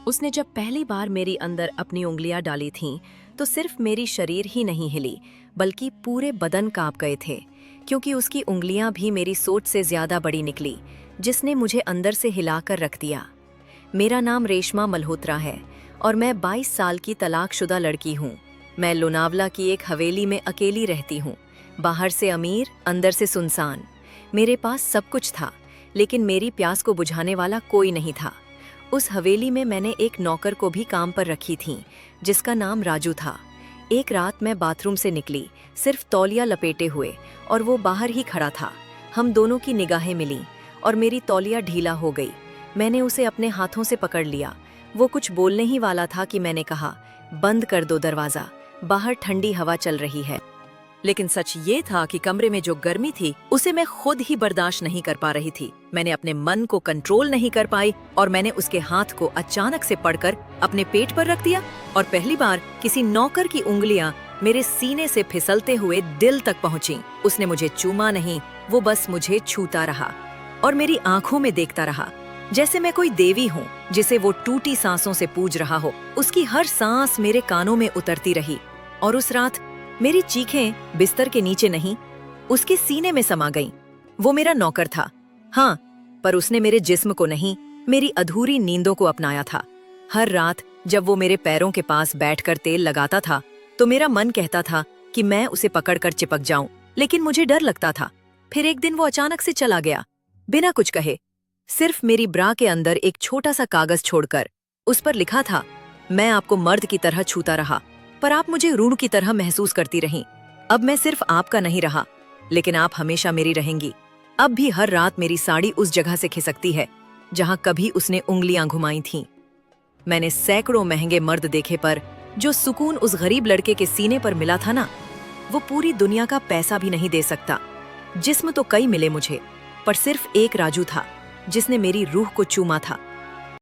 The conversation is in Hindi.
उसने जब पहली बार मेरी अंदर अपनी उंगलियां डाली थीं, तो सिर्फ मेरी शरीर ही नहीं हिली, बल्कि पूरे बदन कांप गए थे, क्योंकि उसकी उंगलियां भी मेरी सोच से ज्यादा बड़ी निकली, जिसने मुझे अंदर से हिलाकर रख दिया। मेरा नाम रेशमा मल्होत्रा है और मैं 22 साल की तलाकशुदा लड़की हूँ। मैं लोनावला की एक हवेली में अकेली रहती हूँ, बाहर से अमीर, अंदर से सुनसान। मेरे पास सब कुछ था, लेकिन मेरी प्यास को बुझाने वाला कोई नहीं था। उस हवेली में मैंने एक नौकर को भी काम पर रखी थी, जिसका नाम राजू था। एक रात मैं बाथरूम से निकली, सिर्फ तौलिया लपेटे हुए, और वो बाहर ही खड़ा था। हम दोनों की निगाहें मिलीं और मेरी तौलिया ढीला हो गई। मैंने उसे अपने हाथों से पकड़ लिया। वो कुछ बोलने ही वाला था कि मैंने कहा, बंद कर दो दरवाज़ा, बाहर ठंडी हवा चल रही है। लेकिन सच ये था कि कमरे में जो गर्मी थी उसे मैं खुद ही बर्दाश्त नहीं कर पा रही थी। मैंने अपने मन को कंट्रोल नहीं कर पाई और मैंने उसके हाथ को अचानक से पकड़कर अपने पेट पर रख दिया, और पहली बार किसी नौकर की उंगलियां मेरे सीने से फिसलते हुए दिल तक पहुंची। उसने मुझे चूमा नहीं, वो बस मुझे छूता रहा और मेरी आंखों में देखता रहा, जैसे मैं कोई देवी हूँ जिसे वो टूटी सांसों से पूज रहा हो। उसकी हर सांस मेरे कानों में उतरती रही, और उस रात मेरी चीखें बिस्तर के नीचे नहीं, उसके सीने में समा गईं। वो मेरा नौकर था, हाँ, पर उसने मेरे जिस्म को नहीं, मेरी अधूरी नींदों को अपनाया था। हर रात जब वो मेरे पैरों के पास बैठकर तेल लगाता था, तो मेरा मन कहता था कि मैं उसे पकड़कर चिपक जाऊं, लेकिन मुझे डर लगता था। फिर एक दिन वो अचानक से चला गया, बिना कुछ कहे, सिर्फ मेरी ब्रा के अंदर एक छोटा सा कागज छोड़कर। उस पर लिखा था, मैं आपको मर्द की तरह छूता रहा, पर आप मुझे रूढ़ की तरह महसूस करती रहीं। अब मैं सिर्फ आपका नहीं रहा, लेकिन आप हमेशा मेरी रहेंगी। अब भी हर रात मेरी साड़ी उस जगह से खिसकती है जहां कभी उसने उंगलियां घुमाई थीं। मैंने सैकड़ों महंगे मर्द देखे, पर जो सुकून उस गरीब लड़के के सीने पर मिला था ना, वो पूरी दुनिया का पैसा भी नहीं दे सकता। जिस्म तो कई मिले मुझे, पर सिर्फ एक राजू था जिसने मेरी रूह को चूमा था।